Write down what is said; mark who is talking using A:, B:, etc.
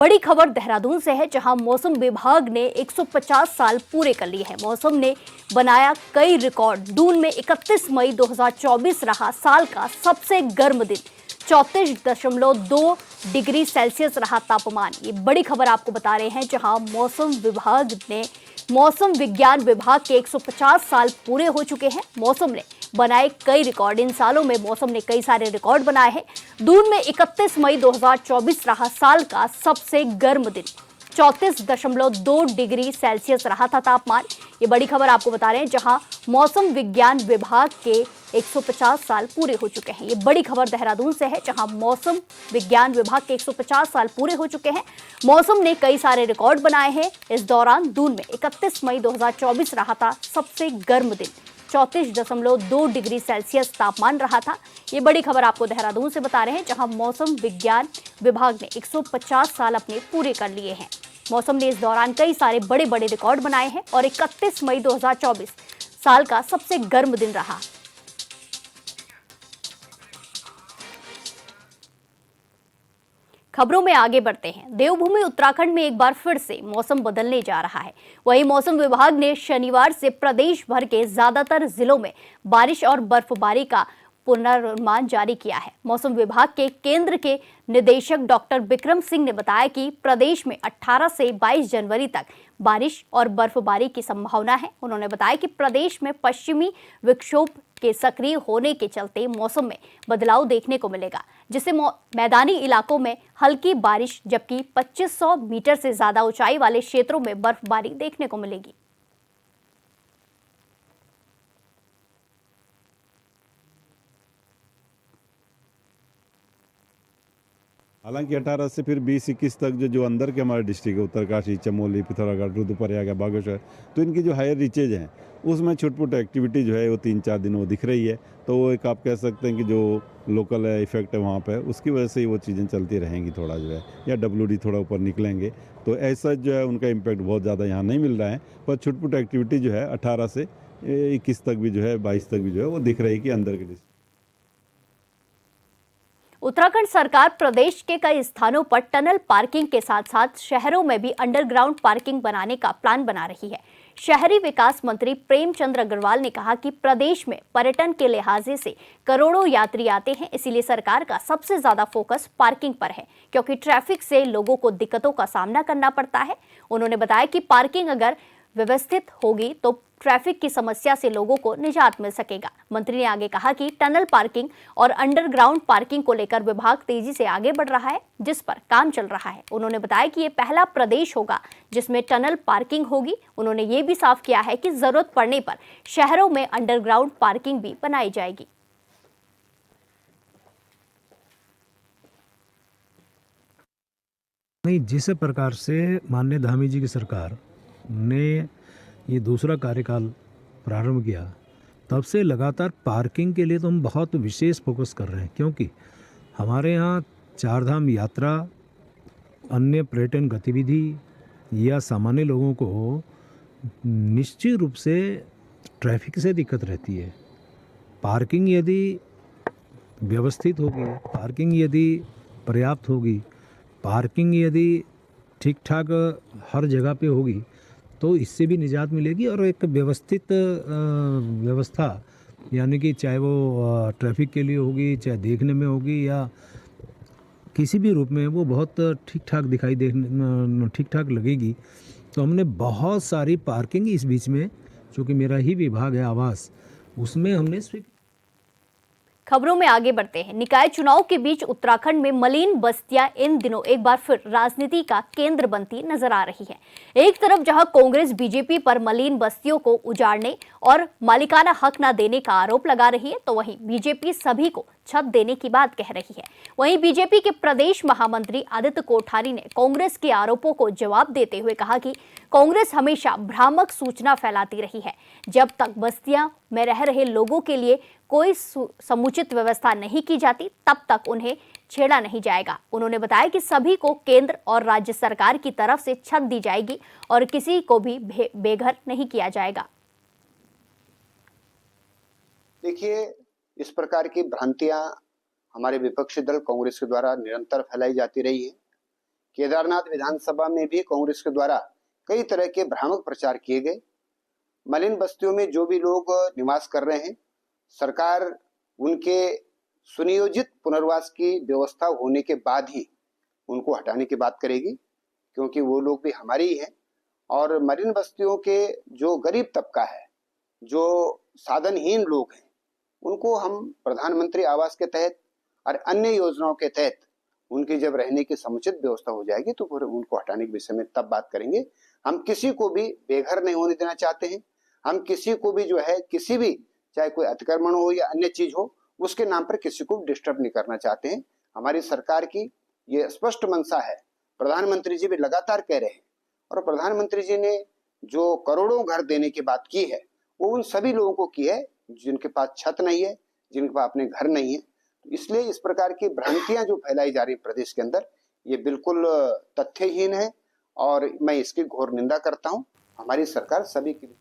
A: बड़ी खबर देहरादून से है, जहां मौसम विभाग ने 150 साल पूरे कर लिए हैं। मौसम ने बनाया कई रिकॉर्ड। दून में 31 मई 2024 रहा साल का सबसे गर्म दिन। 34.2 डिग्री सेल्सियस रहा तापमान। ये बड़ी खबर आपको बता रहे हैं, जहां मौसम विज्ञान विभाग के 150 साल पूरे हो चुके हैं। मौसम ने बनाए कई रिकॉर्ड। इन सालों में मौसम ने कई सारे रिकॉर्ड बनाए हैं। दून में 31 मई 2024 रहा साल का सबसे गर्म दिन। 34.2 डिग्री सेल्सियस रहा था तापमान। ये बड़ी खबर आपको बता रहे हैं, जहां मौसम विज्ञान विभाग के 150 साल पूरे हो चुके हैं। ये बड़ी खबर देहरादून से है, जहां मौसम विज्ञान विभाग के 150 साल पूरे हो चुके हैं। मौसम ने कई सारे रिकॉर्ड बनाए हैं। इस दौरान दून में 31 मई 2024 रहा था सबसे गर्म दिन। 34.2 डिग्री सेल्सियस तापमान रहा था। ये बड़ी खबर आपको देहरादून से बता रहे हैं, जहां मौसम विज्ञान विभाग ने 150 साल अपने पूरे कर लिए हैं। मौसम ने इस दौरान कई सारे बड़े बड़े रिकॉर्ड बनाए हैं और 31 मई 2024 साल का सबसे गर्म दिन रहा। खबरों में आगे बढ़ते हैं। देवभूमि उत्तराखंड में एक बार फिर से मौसम बदलने जा रहा है। वहीं मौसम विभाग ने शनिवार से प्रदेश भर के ज्यादातर जिलों में बारिश और बर्फबारी का पूर्वानुमान जारी किया है। मौसम विभाग के केंद्र के निदेशक डॉक्टर विक्रम सिंह ने बताया कि प्रदेश में 18 से 22 जनवरी तक बारिश और बर्फबारी की संभावना है। उन्होंने बताया कि प्रदेश में पश्चिमी विक्षोभ के सक्रिय होने के चलते मौसम में बदलाव देखने को मिलेगा, जिससे मैदानी इलाकों में हल्की बारिश जबकि 2500 मीटर से ज्यादा ऊंचाई वाले क्षेत्रों में बर्फबारी देखने को मिलेगी।
B: हालांकि 18 से फिर 20-21 तक जो अंदर के हमारे डिस्ट्रिक्ट है, उत्तरकाशी, चमोली, पिथौरागढ़, रुद्रप्रयाग, बागेश्वर, तो इनकी जो हायर रीचेज हैं उसमें छुटपुट एक्टिविटी जो है वो 3-4 दिन वो दिख रही है। तो वो एक आप कह सकते हैं कि जो लोकल इफेक्ट है वहाँ पे, उसकी वजह से ही वो चीज़ें चलती रहेंगी थोड़ा जो है, या WD थोड़ा ऊपर निकलेंगे। तो ऐसा जो है उनका इम्पैक्ट बहुत ज़्यादा यहाँ नहीं मिल रहा है, पर छुटपुट एक्टिविटी जो है 18 से 21 तक भी जो है, 22 तक भी जो है वो दिख रही है कि अंदर के डिस्ट्रिक्ट।
A: उत्तराखंड सरकार प्रदेश के कई स्थानों पर टनल पार्किंग के साथ साथ शहरों में भी अंडरग्राउंड पार्किंग बनाने का प्लान बना रही है। शहरी विकास मंत्री प्रेमचंद अग्रवाल ने कहा कि प्रदेश में पर्यटन के लिहाज से करोड़ों यात्री आते हैं, इसीलिए सरकार का सबसे ज्यादा फोकस पार्किंग पर है, क्योंकि ट्रैफिक से लोगों को दिक्कतों का सामना करना पड़ता है। उन्होंने बताया कि पार्किंग अगर व्यवस्थित होगी तो ट्रैफिक की समस्या से लोगों को निजात मिल सकेगा। मंत्री ने आगे कहा कि टनल पार्किंग और अंडरग्राउंड पार्किंग को लेकर विभाग तेजी से आगे बढ़ रहा है, जिस पर काम चल रहा है। उन्होंने बताया कि ये पहला प्रदेश होगा जिसमें टनल पार्किंग होगी। उन्होंने ये भी साफ किया है कि जरूरत पड़ने पर शहरों में अंडरग्राउंड पार्किंग भी बनाई जाएगी।
C: नहीं, जिस प्रकार से माननीय धामी जी की सरकार ने ये दूसरा कार्यकाल प्रारंभ किया, तब से लगातार पार्किंग के लिए तो हम बहुत विशेष फोकस कर रहे हैं, क्योंकि हमारे यहाँ चारधाम यात्रा, अन्य पर्यटन गतिविधि या सामान्य लोगों को निश्चित रूप से ट्रैफिक से दिक्कत रहती है। पार्किंग यदि व्यवस्थित होगी, पार्किंग यदि पर्याप्त होगी, पार्किंग यदि ठीक ठाक हर जगह पे होगी, तो इससे भी निजात मिलेगी। और एक व्यवस्थित व्यवस्था, यानी कि चाहे वो ट्रैफिक के लिए होगी, चाहे देखने में होगी या किसी भी रूप में, वो बहुत ठीक ठाक लगेगी। तो हमने बहुत सारी पार्किंग इस बीच में, चूँकि मेरा ही विभाग है आवास, उसमें हमने
A: खबरों में आगे बढ़ते हैं। निकाय चुनाव के बीच उत्तराखंड में मलिन बस्तियां इन दिनों एक बार फिर राजनीति का केंद्र बनती नजर आ रही है। एक तरफ जहां कांग्रेस बीजेपी पर मलिन बस्तियों को उजाड़ने और मालिकाना हक न देने का आरोप लगा रही है, तो वहीं बीजेपी सभी को छत देने की बात कह रही है। वहीं बीजेपी के प्रदेश महामंत्री आदित्य कोठारी ने कांग्रेस के आरोपों को जवाब देते हुए कहा कि कांग्रेस हमेशा भ्रामक सूचना फैलाती रही है। जब तक बस्तियां में रह रहे लोगों के लिए कोई समुचित व्यवस्था नहीं की जाती, तब तक उन्हें छेड़ा नहीं जाएगा। उन्होंने बताया कि सभी को केंद्र और राज्य सरकार की तरफ से छत दी जाएगी और किसी को भी बेघर नहीं किया जाएगा।
D: देखिए, इस प्रकार की भ्रांतियां हमारे विपक्षी दल कांग्रेस के द्वारा निरंतर फैलाई जाती रही है। केदारनाथ विधानसभा में भी कांग्रेस के द्वारा कई तरह के भ्रामक प्रचार किए गए। मलिन बस्तियों में जो भी लोग निवास कर रहे हैं, सरकार उनके सुनियोजित पुनर्वास की व्यवस्था होने के बाद ही उनको हटाने की बात करेगी, क्योंकि वो लोग भी हमारे ही हैं। और मलिन बस्तियों के जो गरीब तबका है, जो साधनहीन लोग हैं, उनको हम प्रधानमंत्री आवास के तहत और अन्य योजनाओं के तहत उनकी जब रहने की समुचित व्यवस्था हो जाएगी तो फिर उनको हटाने के विषय में तब बात करेंगे। हम किसी को भी बेघर नहीं होने देना चाहते हैं। हम किसी को भी जो है किसी भी, चाहे कोई अतिक्रमण हो या अन्य चीज हो, उसके नाम पर किसी को डिस्टर्ब नहीं करना चाहते हैं। हमारी सरकार की ये स्पष्ट मंशा है। प्रधानमंत्री जी भी लगातार कह रहे हैं, और प्रधानमंत्री जी ने जो करोड़ों घर देने की बात की है वो उन सभी लोगों को की है जिनके पास छत नहीं है, जिनके पास अपने घर नहीं है। इसलिए इस प्रकार की भ्रांतियां जो फैलाई जा रही है प्रदेश के अंदर, ये बिल्कुल तथ्यहीन है और मैं इसकी घोर निंदा करता हूं। हमारी सरकार सभी के लिए